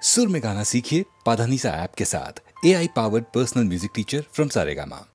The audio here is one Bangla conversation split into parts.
सुर में गाना सीखिए पाधानीसा ऐप के साथ। AI powered personal music teacher from Saregama.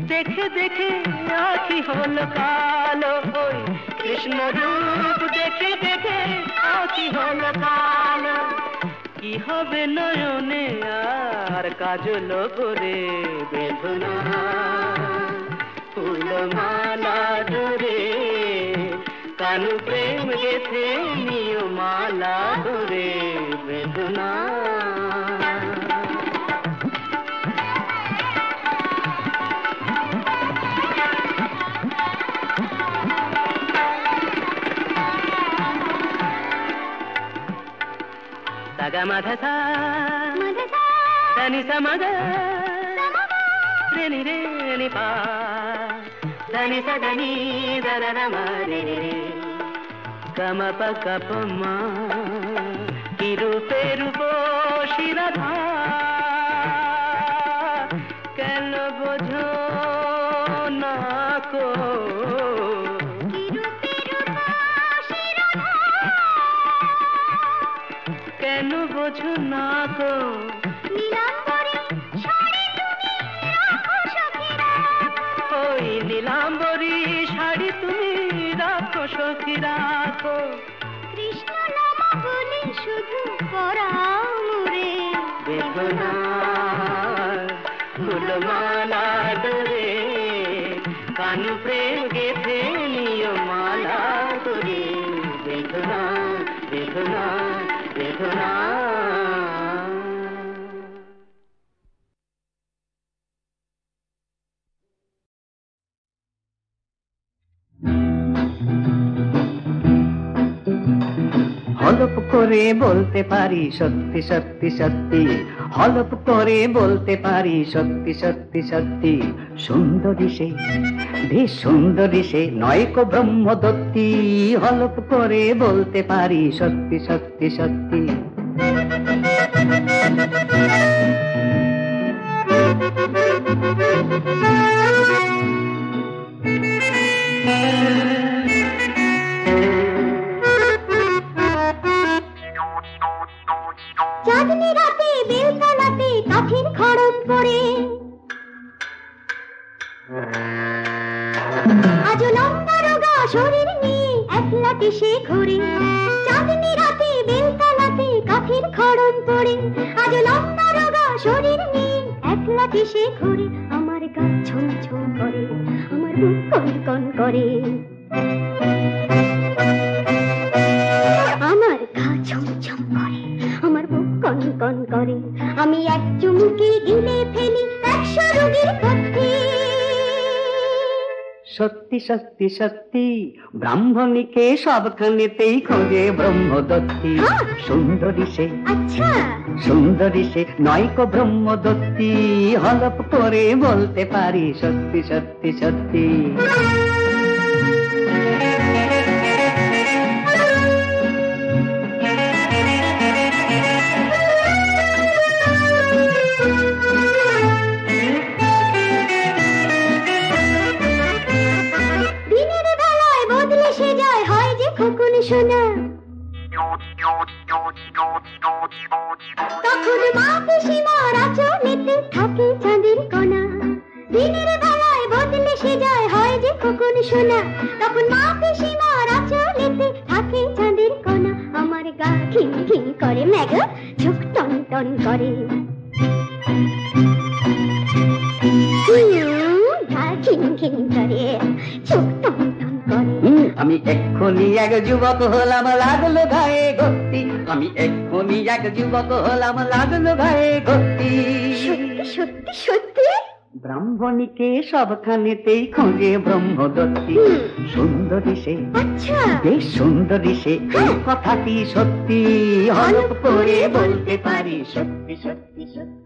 देखे देखे आखी होल कालो कृष्ण रूप देखे देखे आखी होल कालो की होबे नयने आर काजल करे बेदना फूल माला डोरे कानु प्रेम गेथे नियो माला डोरे बेदना మధసా దని సమగ రేని రేని పా దని సదని దరరమ రే గమ పక పమ কিরু পেরু শিরাধা কেন বোঝো না কো কেন বোঝো না কো ওই নীলাম্বরী শাড়ি তুমি রাখো সখী রাখো কৃষ্ণ নাম বলে শুধু পরাও রে বেদনা ফুলমালা ডরে কান প্রেম গেথে নিয় মালা করে বেদনা বেদনা বেদনা হলপ করে বলতে পারি সত্যি সত্যি সত্যি হলপ করে বলতে পারি সত্যি সত্যি সত্যি সুন্দরী সে বেশ সুন্দরী সে নয়কো ব্রহ্মদত্তি হলপ করে বলতে পারি সত্যি সত্যি সত্যি চাঁদনি রাতে বেলতলাতে কাঠের খড়ম পড়ে আজ লম্বা রোগা শরীর নিয়ে একলাটি সে ঘুরে চাঁদনি রাতে বেলতলাতে কাঠের খড়ম পড়ে আজ লম্বা রোগা শরীর নিয়ে একলাটি সে ঘুরে আমার গা ছম ছম করে আমার বুক কন কন করে আমার গা ছম ছম করে আমার বুক কন কন করে আমি এক চুমুকে গিলে ফেলি 100 রোগীর পথে সত্যি সত্যি সত্যি ব্রাহ্মণীকে সবখানেতেই খোঁজে ব্রহ্মদত্তি সুন্দরী সে আচ্ছা সুন্দরী সে নয়কো ব্রহ্মদত্তি হলপ করে বলতে পারি সত্যি সত্যি সত্যি খোকন শোনা তখন মা পিসিমার আঁচলেতে থাকে চাঁদের কণা দিনের বেলায় বদলে সে যায় হয় যে খোকন শোনা তখন মা পিসিমার আঁচলেতে থাকে চাঁদের কণা আমার গা খিন খিন করে মেঘ চোখ টন টন করে গা খিন খিন করে চোখ টন টন করে আমি এক্ষুনি এক যুবক হলাম লাগলো গায়ে গতি আমি এক্ষুনি এক যুবক হলাম লাগলো গায়ে গতি সত্যি সত্যি সত্যি ব্রাহ্মণীকে সবখানেতেই খোঁজে ব্রহ্মদত্তি সুন্দরী সে আচ্ছা বেশ সুন্দরী সে কথাটি সত্যি হলপ করে বলতে পারি সত্যি সত্যি সত্যি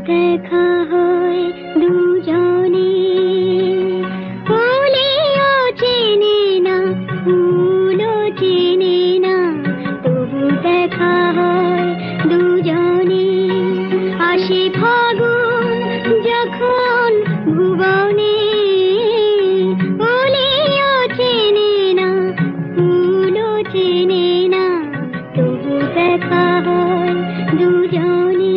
দেখা হয় দুজনে বলেও চেনে না ফুলও চেনে না তবু দেখা হয় দুজনে আসে ফাগুন যখন ভুবনে বলেও চেনে না ফুলও চেনে না তবু দেখা হয় দুজনে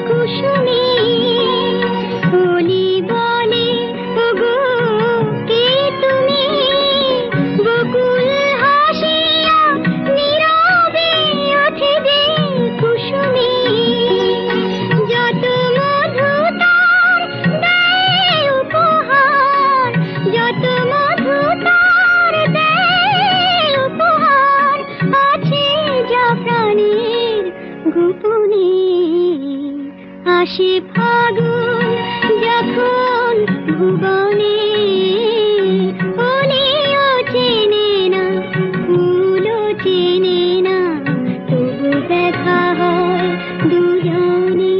কুসুমী আসে ফাগুন যখন ভুবনে, ফুলেও চেনে না ফুলও চেনে না, তবু দেখা হয় দুজনে।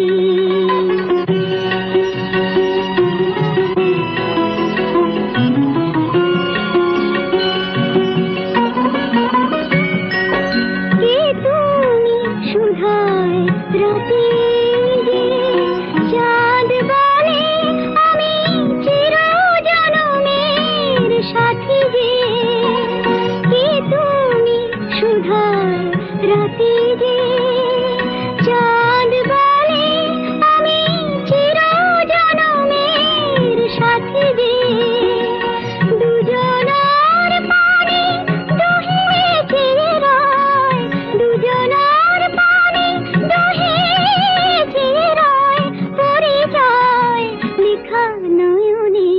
কে তুমি সুধায় রাতে যে চাঁদ বলে আমি চিরজনমের সাথী যে, কে তুমি সুধায় রাতে যে চাঁদ বলে আমি চিরজনমের সাথী যে, দুজনার পানে দোহে চেয়ে রয়, দুজনার পানে দোহে চেয়ে রয়, পরিচয় লেখা নয়নে।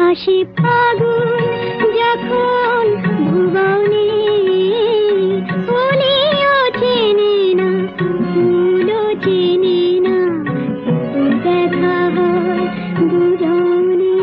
আসে ফাগুন যখন ভুবনে, ফুলেও চেনে না ফুলও চেনে না, তবু দেখা হয় দুজনে।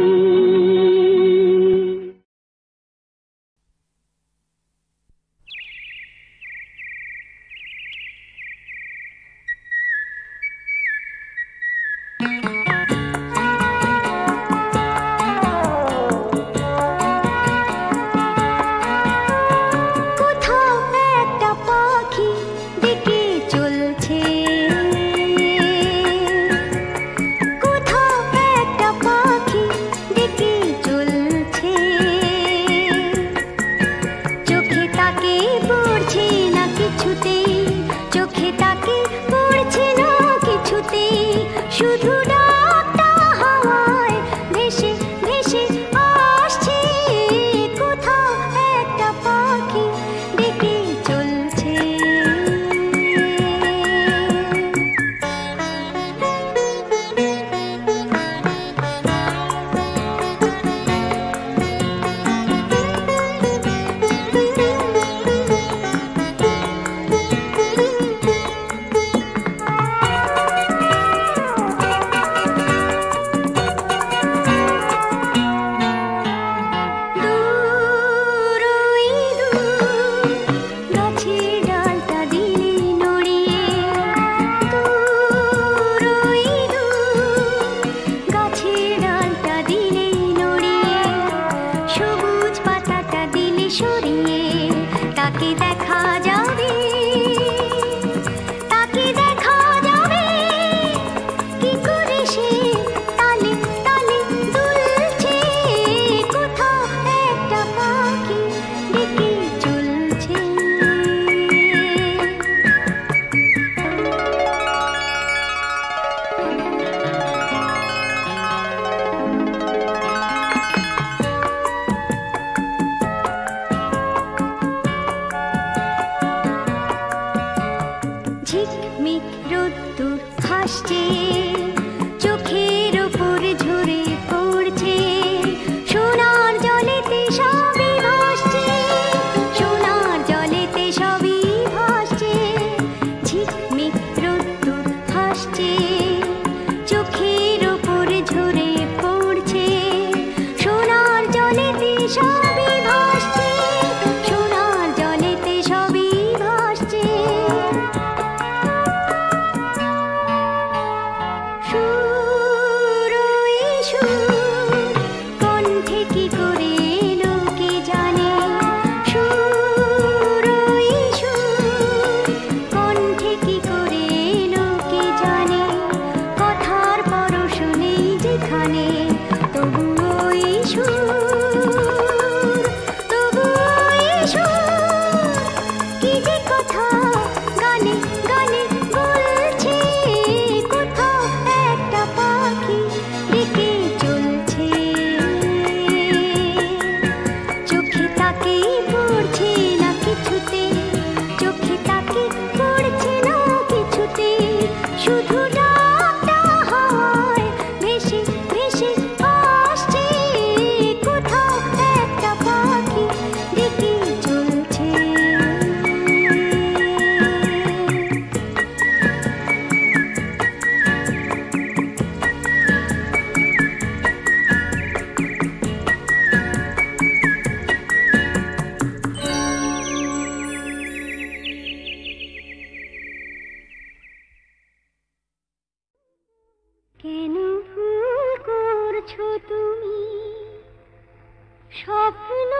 স্বপ্ন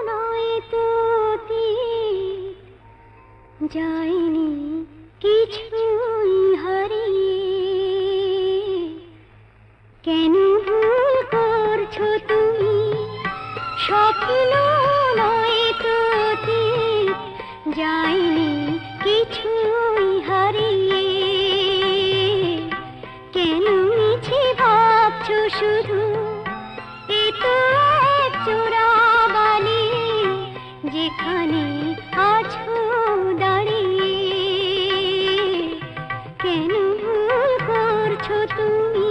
নয় তো অতীত, যায়নি কিছুই হারিয়ে। কেন ভুল করছো তুমি? স্বপ্ন নয় তো অতীত, যায়নি কিছুই হারিয়ে। কেন মিছে ভাবছো শুধু? এ তো এক চোরাবালি, যেখানে আছো দাঁড়িয়ে। কেন ভুল করছো তুমি?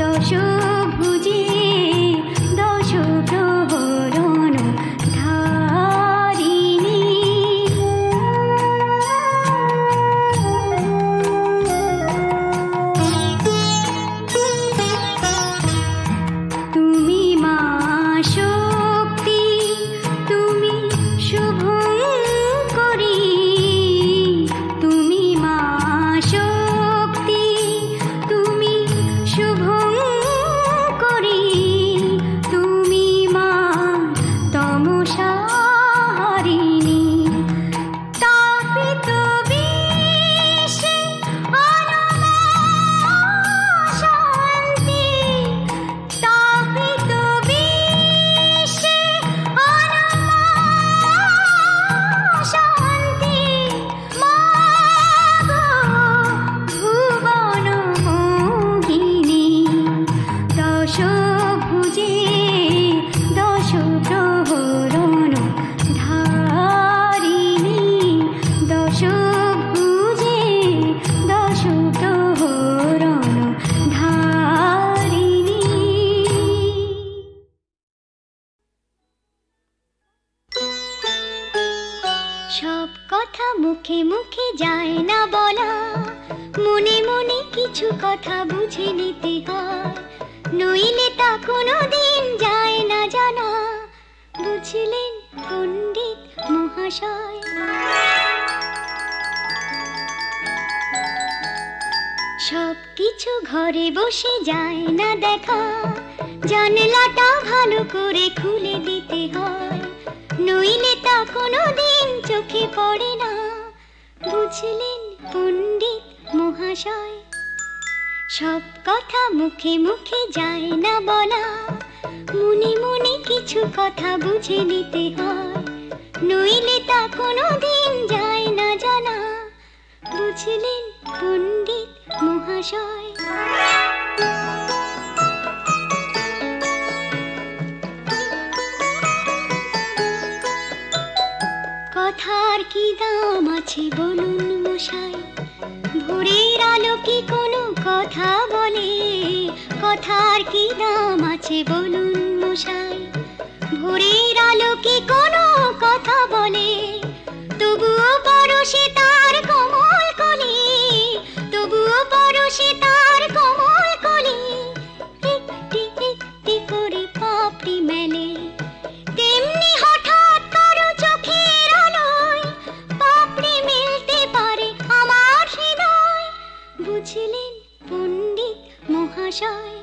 দশ ভুজে দশ প্রহরণ সব কথা মুখে মুখে যায় না বলা, মনে মনে কিছু কথা বুঝে নিতে হয়, নইলে তা কোনোদিন যায় না জানা, বুঝলেন পণ্ডিত মহাশয়। সব কিছু ঘরে বসে যায় না দেখা, জানলাটা ভালো করে খুলে দিতে হয়, নইলে তা কোনোদিন চোখে পড়ে না, বুঝলেন পণ্ডিত মহাশয়। সব কথা মুখে মুখে যায় না বলা, মনে মনে কিছু কথা বুঝে নিতে হয়, নইলে তা কোনোদিন যায় না জানা, বুঝলেন পণ্ডিত মহাশয়। কথার কি দাম আছে বলুন মশাই, ভোরের আলো কি কোনো কথা বলে, কথার কি দাম আছে বলুন মশাই, ভোরের আলো কি কোনো কথা বলে, তবুও পরশে তার কোমল কলি, তবুও পরশে তার কোমল কলি, একটি একটি করে পাপড়ি মেলে, তেমনি হঠাৎ কারো চোখের আলোয় পাপড়ি মেলতে পারে আমার হৃদয়, বুঝলেন পণ্ডিত মহাশয়।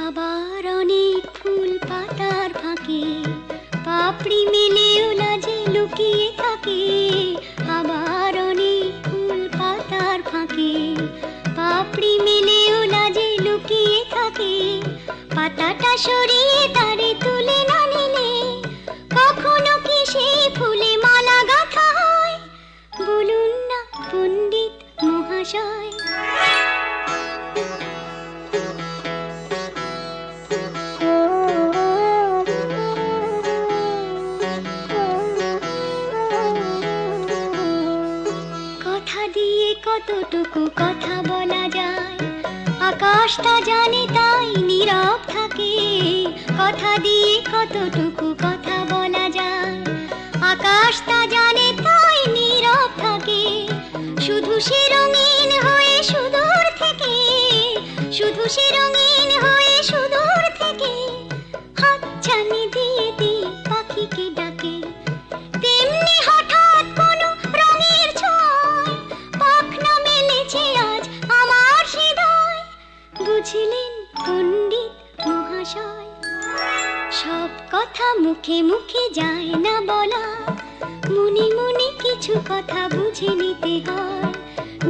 আবার অনেক ফুল পাতার ফাঁকে পাপড়ি মেলেও লাজে লুকিয়ে থাকে, আবার অনেক ফুল পাতার ফাঁকে পাপড়ি মেলেও লাজে লুকিয়ে থাকে, পাতাটা সরিয়ে তারে তুলে না নিলে কখনো কি সেই ফুলে মালা গাঁথা হয়, বলুন না পণ্ডিত মহাশয়। কথা দিয়ে কতটুকু কথা বলা যায়, আকাশটা জানে তাই নীরব থাকে, কথা দিয়ে কতটুকু কথা বলা যায়, আকাশটা জানে তাই নীরব থাকে, শুধু সে রঙিন হয়ে সুদূর থেকে, শুধু সে রঙিন হয়ে সুদূর থেকে হাতছানি দিয়ে দিয়ে পাখিকে ডাকে, তেমনি হঠাৎ কোনো রঙের ছোঁয়ায় পাখনা মেলেছে আজ আমার হৃদয়, বুঝলেন পণ্ডিত মহাশয়। সব কথা মুখে মুখে যায় না বলা, মনে মনে কিছু কথা বুঝে নিতে হয়,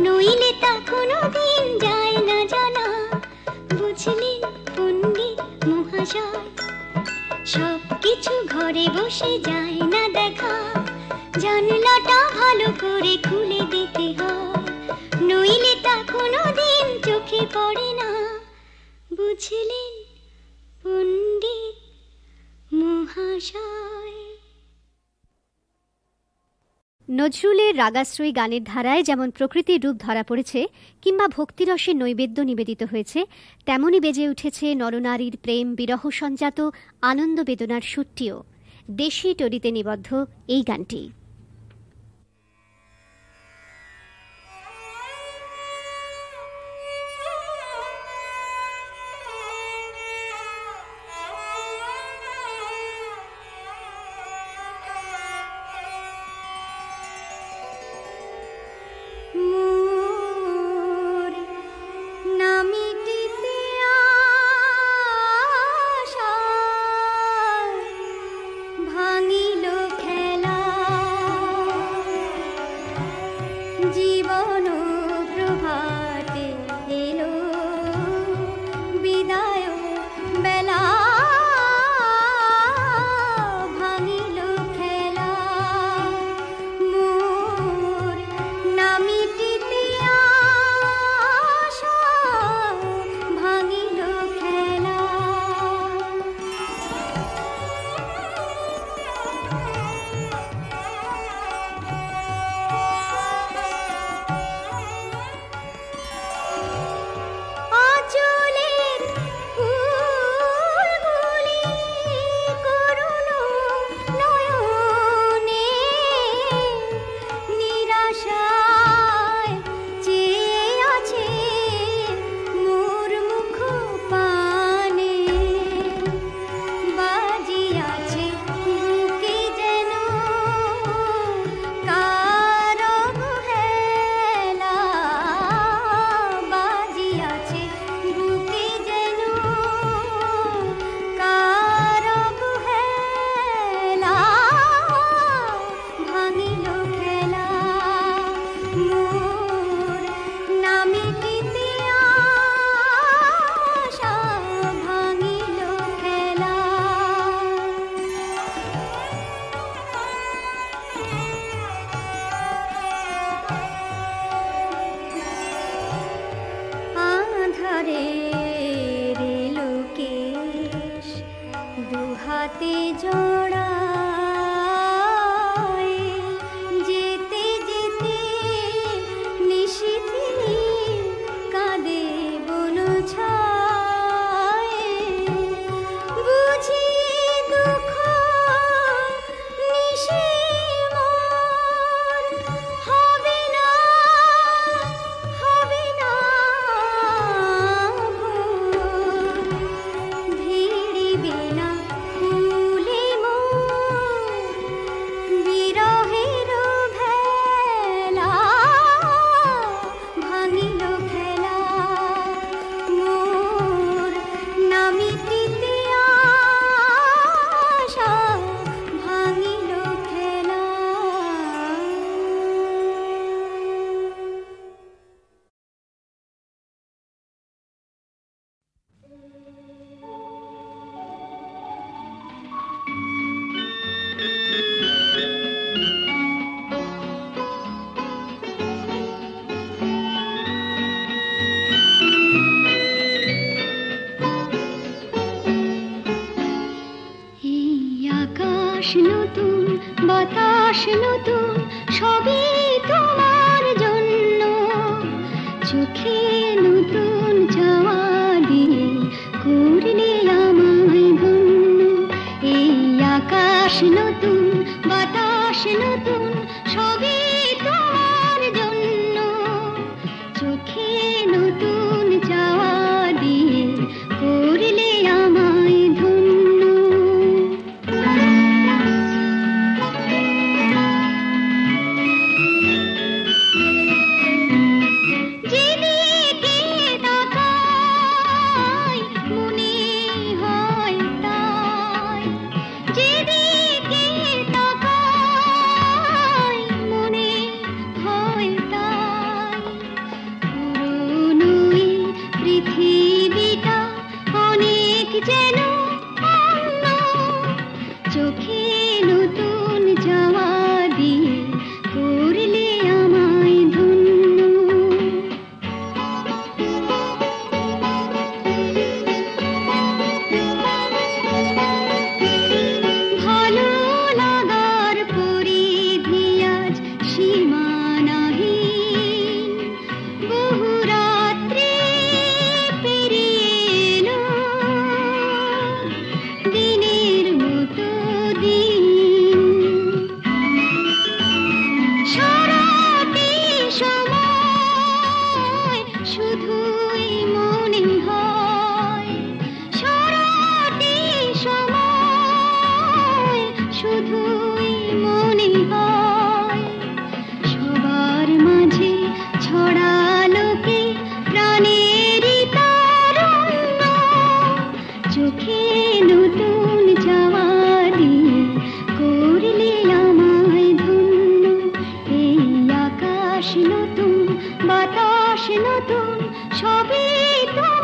নইলে তা কোনোদিন যায় না জানা, বুঝলেন পণ্ডিত মহাশয়। সব কিছু ঘরে বসে যায় না দেখা, জানলাটা ভালো করে খুলে দিতে হয়, নইলে তা কোনোদিন চোখে পড়ে না, বুঝলেন পণ্ডিত মহাশয়। নজরুলের রাগাশ্রয়ী গানের ধারায় যেমন প্রকৃতির রূপ ধরা পড়েছে কিংবা ভক্তিরসের নৈবেদ্য নিবেদিত হয়েছে, তেমনি বেজে উঠেছে নরনারীর প্রেম বিরহ সঞ্জাত আনন্দ বেদনার সুরটিও। দেশি টরিতে নিবদ্ধ এই গানটি। নতুন সবই তোমার জন্য, চোখে নতুন চাওয়া দিয়ে করলে আমায় ধন্য। এই আকাশ নতুন বাতাস নতুন সবই তোমার জন্য, চোখে নতুন চাওয়া দিয়ে করলে আমায় ধন্য। যেদিকে তাকাই মনে হয় তাই, যেদিকে তাকাই মনে হয় তাই, পুরনো এই পৃথিবীটা অনেক যেন অন্য, চোখে নতুন চাওয়া দিয়ে করলে আমায় ধন্য। ভালো লাগার পরিধি আজ সীমানাহীন, বহু রাত্রি পেরিয়ে এলো দিনের মতো দিন। সারাটি সময় শুধুই মনে হয়, সারাটি সময় শুধুই মনে হয়, সবার মাঝে ছড়ালো কে প্রাণেরই তারুণ্য, চোখে নতুন চাওয়া দিয়ে করলে আমায় ধন্য। এই আকাশ নতুন বাতাস নতুন সবই তোমার